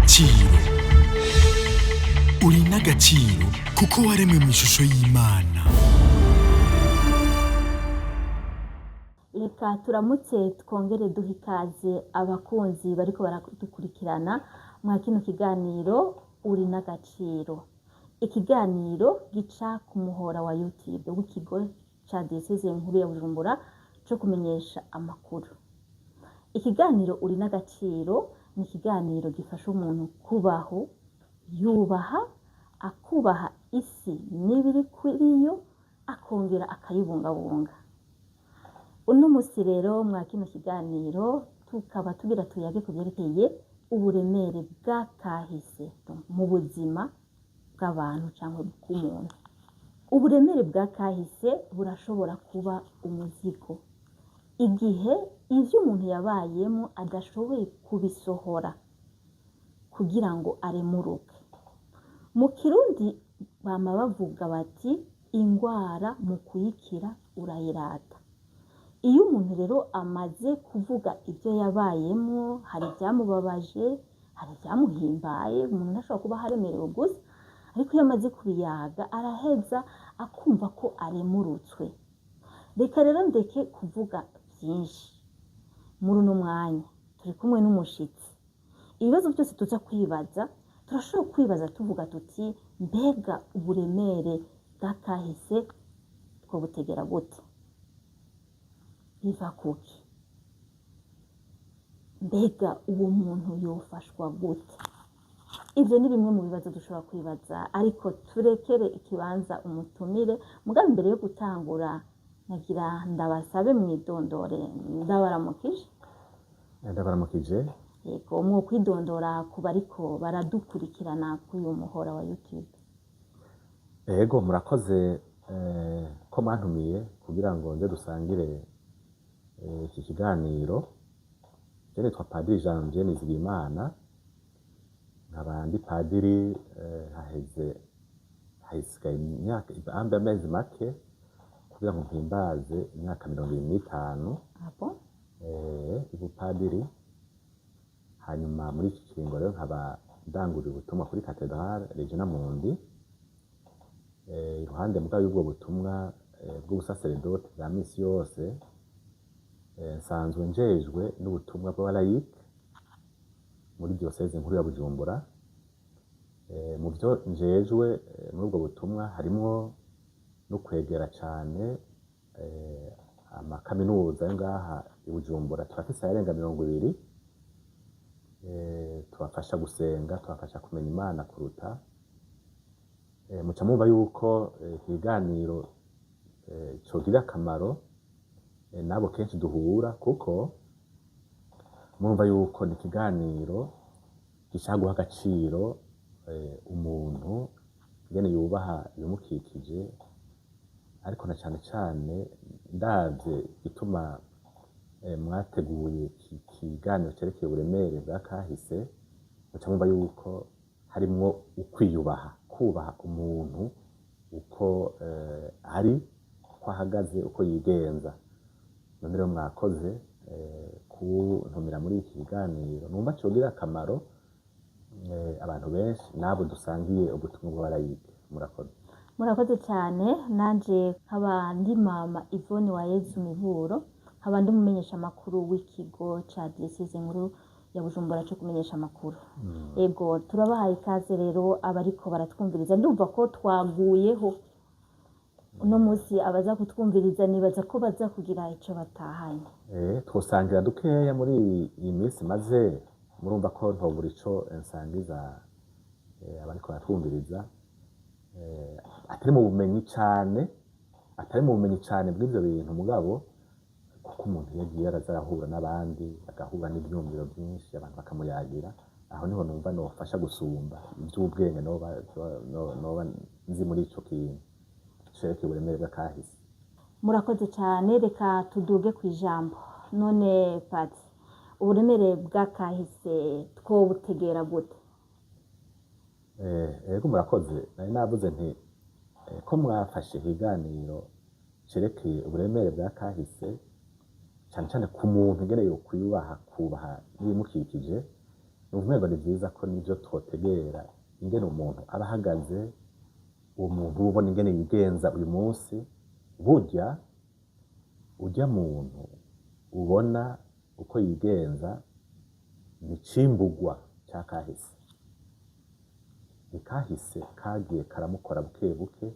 n'agaciro. Uri n'agaciro kuko waremwe mu ishusho y'Imana. Reka turamutse twongere duha ikaze abakunzi bariko baradukurikirana mwa kino kiganiro uri n'agaciro. Ikiganiro gica ku muhora wa YouTube w'ikigo ca Diyoseze Nkuru ya Bujumbura co kumenyesha amakuru. Ikiganiro uri n'agaciro ni ikiganiro gifasha umuntu kubaho, yubaha, akubaha isi n'ibiri kuri yo, akongera akayibungabunga. Uno musi rero mwa kino kiganiro tukaba tugira tuyage ku vyerekeye uburemere bw'akahise mu buzima bw'abantu canke bw'umuntu. Uburemere bw'akahise burashobora kuba umuzigo igihe ivyo umuntu yabayemo adashoboye kubisohora kugira ngo aremuruke. Mu Kirundi bama bavuga bati ingwara mu kuyikira urayirata. Iyo umuntu rero amaze kuvuga ibyo yabayemo, hari ibyamubabaje, hari ibyamuhimbaye, umuntu ntashobora kuba haremerewe gusa, ariko iyo amaze kubiyaga araheza akumva ko aremurutswe. Reka rero ndeke kuvuga byinshi muri uno mwanya, turi kumwe n'umushitsi. Ibibazo byose tuza kwibaza, turashobora kwibaza tuvuga tuti mbega uburemere bw'akahise twobutegera gute? Biva kuki? Mbega uwo muntu yofashwa gute? Ivyo ni bimwe mu bibazo dushobora kwibaza, ariko turekere ikibanza umutumire. Mugabe imbere yo gutangura nagira ndabasabe mwidondore. Ndabaramukije. Ndabaramukije. Yego, mwo kwidondora kuba ariko baradukurikirana kuri uyu muhora wa YouTube. Yego, murakoze ko mwantumiye kugira ngo nze dusangire iki kiganiro. Je nitwa Padiri Janvier Nizigimana, nkaba ndi padiri hahisigaye imyaka amezi make kugira ngo mpimbaze imyaka 25. Abo? Ubupadiri. Hanyuma muri iki kiringo rero nkaba ndangurira ubutumwa kuri Cathedrale Regina Mundi. Iruhande mugabo y'ubwo butumwa bw'ubusaseredoti bwa misi yose, nsanzwe njejwe n'ubutumwa bw'abalayike muri Diyoseze Nkuru ya Bujumbura. Mu byo njejwe muri ubwo butumwa harimwo no kwegera cane amakaminuza yo ngaha i Bujumbura. Turafise ayarenga 20, tubafasha gusenga, tubafasha kumenya Imana kuruta. Muca mumva yuko ikiganiro cogira akamaro nabo kenshi duhura, kuko mumva yuko ni ikiganiro gishaka guha agaciro umuntu ingene yubaha ibimukikije, ariko na cane cane ndavye gituma mwateguye iki kiganiro cerekeye uburemere bw'akahise. Muca mumva yuko harimwo ukwiyubaha, kubaha umuntu uko ari, uko ahagaze, uko yigenza. None rero mwakoze kuntumira muri iki kiganiro, numva cogira akamaro abantu benshi nabo dusangiye ubutumwa bw'abalayike. Murakoze. Murakoze cyane. Nanje nkaba ndi mama Yvonne Wayezu Miburo, nkaba ndi mumenyesha amakuru w'ikigo ca Diyoseze Nkuru ya Bujumbura co kumenyesha amakuru. Ego, turabahaye ikaze rero abariko baratwumviriza. Ndumva ko twaguyeho uno musi abaza kutwumviriza, nibaza ko baza kugira ico batahanye. Twosangira dukeya muri iyi minsi maze. Murumva ko ntobura ico nsangiza abariko baratwumviriza, atari mu bumenyi cane bw'ivyo bintu, mugabo kuko umuntu yagiye arazarahura n'abandi, agahura n'ivyumviro byinshi, abantu bakamuyagira, aho niho numva nofasha gusumba ivy'ubwenge noba nzi muri ico kintu cerekeye uburemere bw'akahise. Murakoze cyane. Reka tuduge kwijambo. None Pati, uburemere bw'akahise twobutegera gute? Ego, murakoze. Nari navuze nti ko mwafashe ikiganiro cerekeye uburemere bw'akahise, cyane cyane ku muntu ingene yo kwiyubaha, kubaha n'ibimukikije. numva ni vyiza ko nivyo twotegera ingene umuntu aba ahagaze, uwo muntu ubona ingene yigenza uyu munsi, urya muntu ubona uko yigenza ni icimburwa ca kahise. Ni kahise kagiye karamukora buke buke,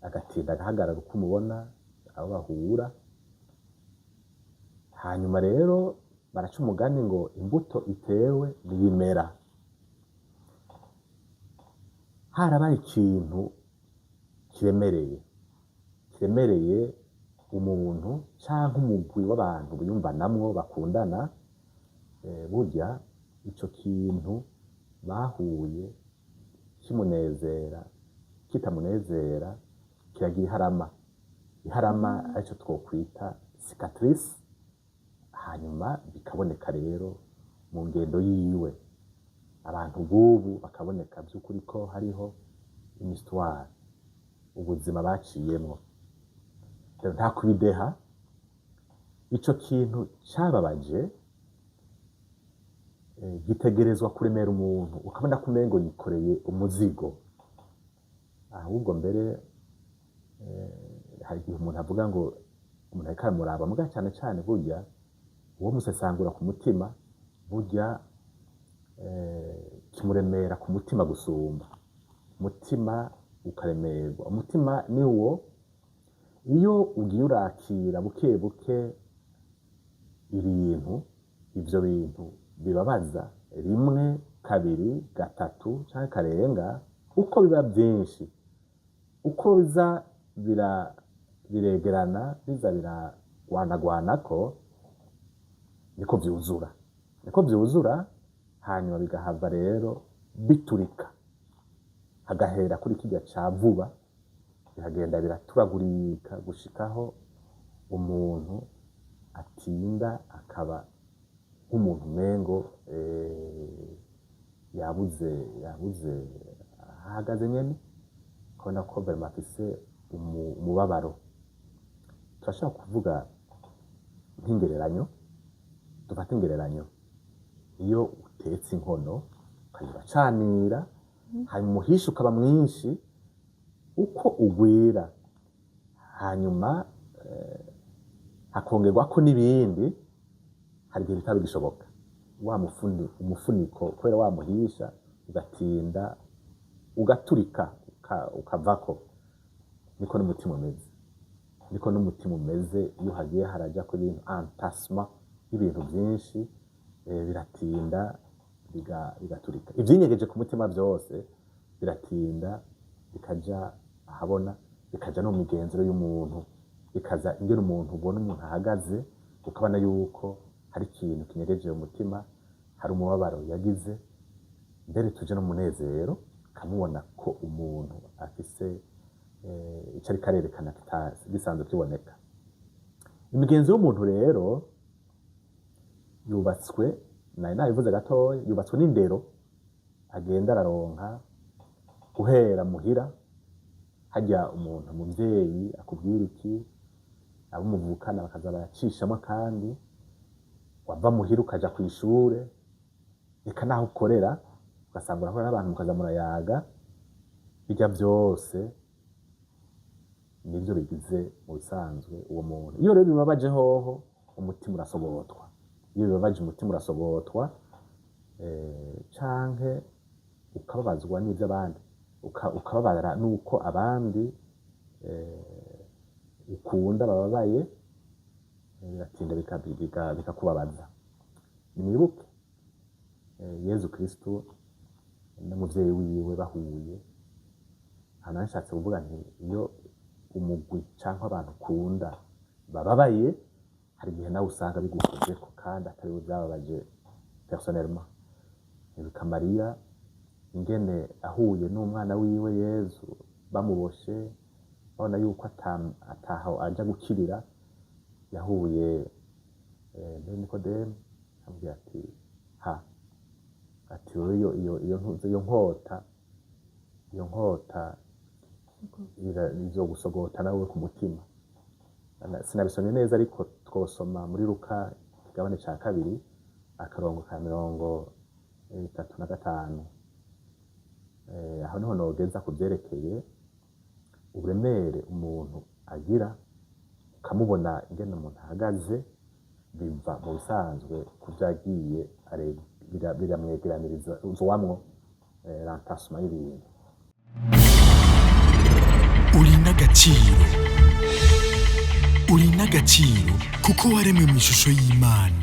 agatinda agahagarara uko umubona abo bahura. Hanyuma rero baraca umugani ngo imbuto itewe niyimera. Harabaye ikintu kiremereye umuntu canke umugwi w'abantu biyumvanamwo bakundana, burya ico kintu bahuye kimunezera kitamunezera kiragira iharama arico twokwita cicatrice, hanyuma bikaboneka rero mu ngendo yiwe. Abantu bubu bakaboneka by'ukuri ko hariho imisitwari, ubuzima baciyemwo. Rero nta kubideha, ico kintu cababaje gitegerezwa kuremera umuntu, ukabona ko umengo yikoreye umuzigo. Ahubwo mbere hari igihe umuntu avuga ngo umuntu ariko aramuraba, muga cane cane burya uwo musesangura ku mutima, burya kimuremera ku mutima gusumba. Umutima ukaremerwa. Umutima ni wo, iyo ugiye urakira buke buke ivyo bintu bibabaza, rimwe kabiri gatatu canke karenga, uko biba vyinshi, uko biza biregerana, biza biragwanagwanako, niko vyuzura, hanyuma bigahava rero biturika, hagahera kuri kirya ca vuba, bikagenda biraturagurika gushikaho umuntu atinda akaba nk'umuntu umengo yabuze ahagaze nyene, kubona ko bari mafise umubabaro. Turashaka kuvuga nk'ingereranyo, dufata ingereranyo, iyo utetse inkono ukayiracanira, hanyuma umuhisha ukaba mwinshi, uko ugwira hanyuma hakongerwako n'ibindi, hari igihe bitaba bigishoboka. Umufuniko kubera wamuhisha ugatinda ugaturika ukavako. Niko n'umutima umeze iyo hagiye haraja ku bintu entassement y'ibintu vyinshi, biratinda bigaturika. Ivyinyegeje ku mutima vyose biratinda bikaja ahabona, bikaja no mu migenzero y'umuntu, bikaza ingene umuntu ubona umuntu ahagaze, ukabona yuko hari ikintu kinyegeje mu mutima, hari umubabaro yagize, mbere tuje no munezero, kamubona ko umuntu afise ico ariko arerekana gisanzwe kiboneka. Imigenzo y'umuntu rero yubatswe, nabivuze gatoya, yubatswe n'indero agenda araronka guhera muhira. Hajya umuntu umuvyeyi akubwira iki, abo muvukana bakaza baracishamo, kandi wava muhira ukaja kw'ishure, eka naho ukorera ugasanga urahura n'abantu mukaza murayaga. Bijya vyose nivyo bigize mu bisanzwe uwo muntu. Iyo rero bibabaje hoho umutima urasogotwa. Iyo bibabaje umutima urasogotwa, canke ukababazwa n'ivyo abandi, ukababara nuko abandi ukunda bababaye, biratinda bikakubabaza. Nimwibuke Yezu Kristo n'umuvyeyi wiwe bahuye. Hano nashatse kuvuga nti iyo umugwi canke abantu ukunda bababaye, hari igihe nawe usanga bigukozeko kandi atari we vyababaje personnellement. Ibuka Mariya ingene ahuye n'umwana wiwe Yezu bamuboshe, babona yuko ataho aja gukirira, yahuye Nikodemu amubwira ati iyo nkota izogusogota nawe ku mutima. Sinabisomye neza, ariko twosoma muri Luka ikigabane ca 2 akarongo ka 35. Aho niho nogeza ku vyerekeye uburemere umuntu agira, ukamubona ingene umuntu ahagaze, biva mu bisanzwe ku vyagiye biramwegeraniriza wamwo rantasuma y'ibintu. uri n'agaciro kuko waremwe mu ishusho y'Imana.